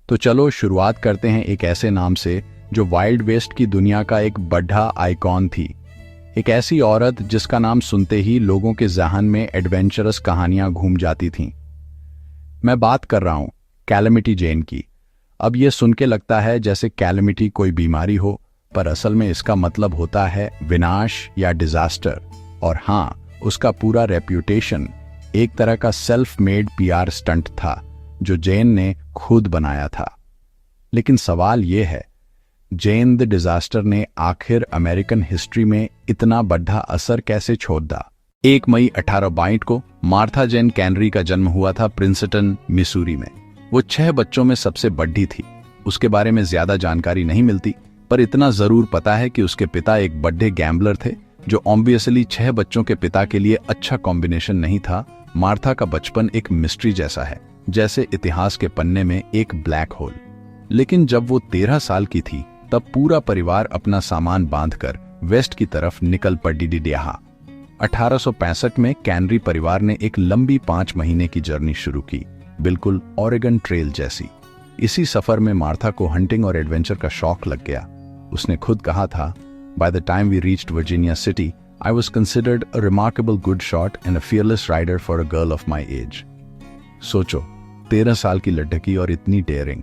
तो चलो शुरुआत करते हैं एक ऐसे नाम से जो वाइल्ड वेस्ट की दुनिया का एक बड़ा आइकॉन थी। एक ऐसी औरत जिसका नाम सुनते ही लोगों के ज़हन में एडवेंचरस कहानियां घूम जाती थीं। मैं बात कर रहा हूं कैलेमिटी जेन की। अब यह सुन के लगता है जैसे कैलेमिटी कोई बीमारी हो, पर असल में इसका मतलब होता है विनाश या डिजास्टर। और हाँ, उसका पूरा रेप्यूटेशन एक तरह का सेल्फ मेड पीआर स्टंट था जो जेन ने खुद बनाया था। लेकिन सवाल यह है, जेन द डिजास्टर ने आखिर अमेरिकन हिस्ट्री में इतना बड़ा असर कैसे छोड़ दा। 1 मई 1862 को मार्था जेन कैनरी का जन्म हुआ था प्रिंसटन, मिसूरी में। वो 6 बच्चों में सबसे बड़ी थी। उसके बारे में ज्यादा जानकारी नहीं मिलती, पर इतना जरूर पता है कि उसके पिता एक बड़े गैम्बलर थे, जो ऑब्वियसली 6 बच्चों के पिता के लिए अच्छा कॉम्बिनेशन नहीं था। मार्था का बचपन एक मिस्ट्री जैसा है, जैसे इतिहास के पन्ने में एक ब्लैक होल। लेकिन जब वो 13 साल की थी, तब पूरा परिवार अपना सामान बांधकर वेस्ट की तरफ निकल पड़ी। 1865 में कैनरी परिवार ने एक लंबी 5 महीने की जर्नी शुरू की, बिल्कुल ऑरेगन ट्रेल जैसी। इसी सफर में मार्था को हंटिंग और एडवेंचर का शौक लग गया। उसने खुद कहा था, By the time we reached Virginia City, I was considered a remarkable good shot and a fearless rider for a girl of my age. सोचो, 13 साल की लड़की और इतनी डेयरिंग।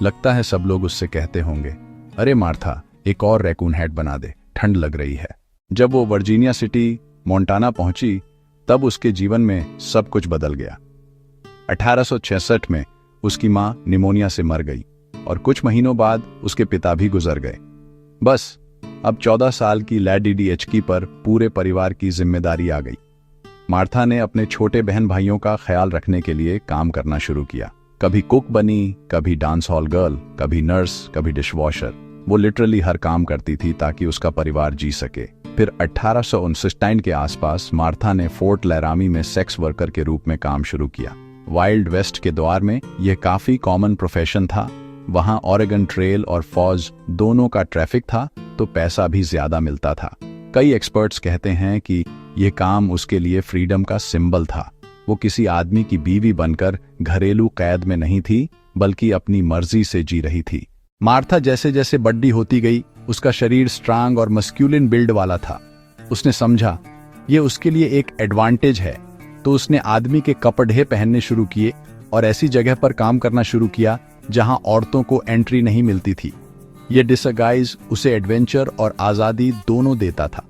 लगता है सब लोग उससे कहते होंगे, अरे मार्था, एक और रैकून हेड बना दे, ठंड लग रही है। जब वो वर्जीनिया सिटी, मोंटाना पहुंची, तब उसके जीवन में सब कुछ बदल गया। 1866 में उसकी मां निमोनिया से मर गई और कुछ महीनों बाद उसके पिता भी गुजर गए। बस अब 14 साल की लैडी डीएचकी पर पूरे परिवार की जिम्मेदारी आ गई। मार्था ने अपने छोटे बहन भाइयों का ख्याल रखने के लिए काम करना शुरू किया। कभी कुक बनी, कभी डांस हॉल गर्ल, कभी नर्स, कभी डिशवॉशर। वो लिटरली हर काम करती थी ताकि उसका परिवार जी सके। फिर 1859 के आसपास मार्था ने फोर्ट लैरामी में सेक्स वर्कर के रूप में काम शुरू किया। वाइल्ड वेस्ट के द्वार में यह काफी कॉमन प्रोफेशन था। वहां ऑरेगन ट्रेल और फौज दोनों का ट्रैफिक था, तो पैसा भी ज्यादा मिलता था। कई एक्सपर्ट्स कहते हैं कि यह काम उसके लिए फ्रीडम का सिंबल था। वो किसी आदमी की बीवी बनकर घरेलू कैद में नहीं थी, बल्कि अपनी मर्जी से जी रही थी। मार्था जैसे जैसे बड़ी होती गई, उसका शरीर स्ट्रांग और मस्क्यूलिन बिल्ड वाला था। उसने समझा ये उसके लिए एक एडवांटेज है, तो उसने आदमी के कपड़े पहनने शुरू किए और ऐसी जगह पर काम करना शुरू किया जहां औरतों को एंट्री नहीं मिलती थी। यह डिसगाइज उसे एडवेंचर और आजादी दोनों देता था।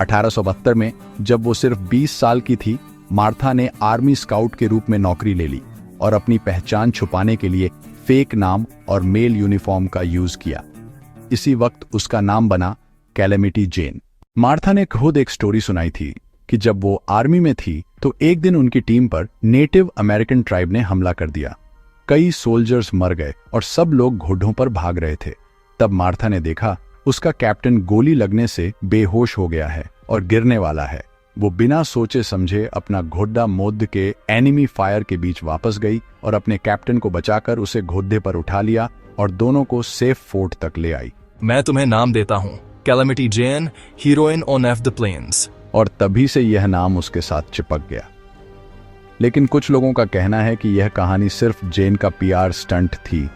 1872 में जब वो सिर्फ 20 साल की थी, मार्था ने आर्मी स्काउट के रूप में नौकरी ले ली और अपनी पहचान छुपाने के लिए फेक नाम और मेल यूनिफॉर्म का यूज किया। इसी वक्त उसका नाम बना कैलेमिटी जेन। मार्था ने खुद एक स्टोरी सुनाई थी कि जब वो आर्मी में थी तो एक दिन उनकी टीम पर नेटिव अमेरिकन ट्राइब ने हमला कर दिया। कई सोल्जर्स मर गए और सब लोग घोड़ों पर भाग रहे थे। तब मार्था ने देखा उसका कैप्टन गोली लगने से बेहोश हो गया है और गिरने वाला है। वो बिना सोचे समझे अपना घोड़ा मोद के एनिमी फायर के बीच वापस गई और अपने कैप्टन को बचाकर उसे घोड़े पर उठा लिया और दोनों को सेफ फोर्ट तक ले आई। मैं तुम्हें नाम देता हूँ, calamity Jane, heroine on of the plains. और तभी से यह नाम उसके साथ चिपक गया। लेकिन कुछ लोगों का कहना है कि यह कहानी सिर्फ जेन का पीआर स्टंट थी।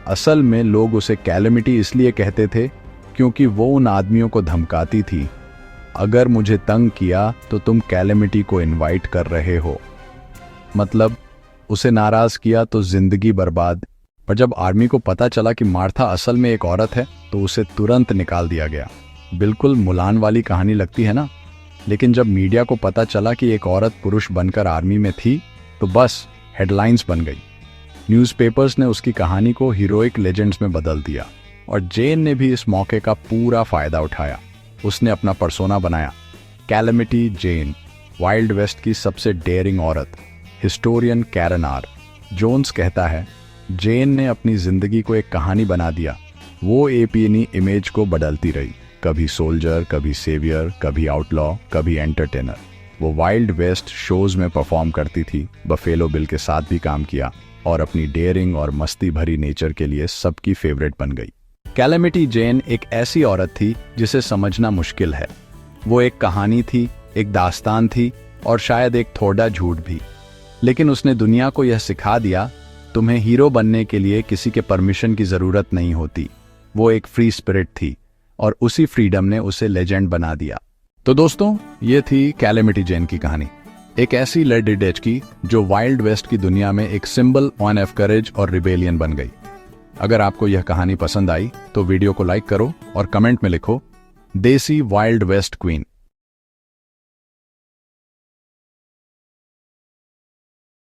असल में लोग उसे कैलेमिटी इसलिए कहते थे क्योंकि वो उन आदमियों को धमकाती थी, अगर मुझे तंग किया तो तुम कैलेमिटी को इनवाइट कर रहे हो। मतलब उसे नाराज किया तो जिंदगी बर्बाद। पर जब आर्मी को पता चला कि मार्था असल में एक औरत है, तो उसे तुरंत निकाल दिया गया। बिल्कुल मुलान वाली कहानी लगती है ना? लेकिन जब मीडिया को पता चला कि एक औरत पुरुष बनकर आर्मी में थी, तो बस हेडलाइंस बन गई। न्यूज़पेपर्स ने उसकी कहानी को हीरोइक लेजेंड्स में बदल दिया और जेन ने भी इस मौके का पूरा फायदा उठाया। उसने अपना पर्सोना बनाया, कैलेमिटी जेन, वाइल्ड वेस्ट की सबसे डेयरिंग औरत। Historian Karen are. जोन्स कहता है, जेन ने अपनी जिंदगी को एक कहानी बना दिया। वो अपनी इमेज को बदलती रही, कभी सोल्जर, कभी सेवियर, कभी आउटलॉ, कभी एंटरटेनर। वो वाइल्ड वेस्ट शोज में परफॉर्म करती थी, बफेलो बिल के साथ भी काम किया और अपनी डेयरिंग और मस्ती भरी नेचर के लिए सबकी फेवरेट बन गई। कैलेमिटी जेन एक ऐसी औरत थी जिसे समझना मुश्किल है। वो एक कहानी थी, एक दास्तान थी और शायद एक थोड़ा झूठ भी। लेकिन उसने दुनिया को यह सिखा दिया तुम्हें हीरो बनने के लिए किसी के परमिशन की जरूरत नहीं होती। वो एक फ्री स्पिरिट थी और उसी फ्रीडम ने उसे लेजेंड बना दिया। तो दोस्तों, ये थी कैलेमिटी जेन की कहानी, एक ऐसी लेडी डेच की जो वाइल्ड वेस्ट की दुनिया में एक सिंबल ऑफ करेज और रिबेलियन बन गई। अगर आपको यह कहानी पसंद आई तो वीडियो को लाइक करो और कमेंट में लिखो देसी वाइल्ड वेस्ट क्वीन।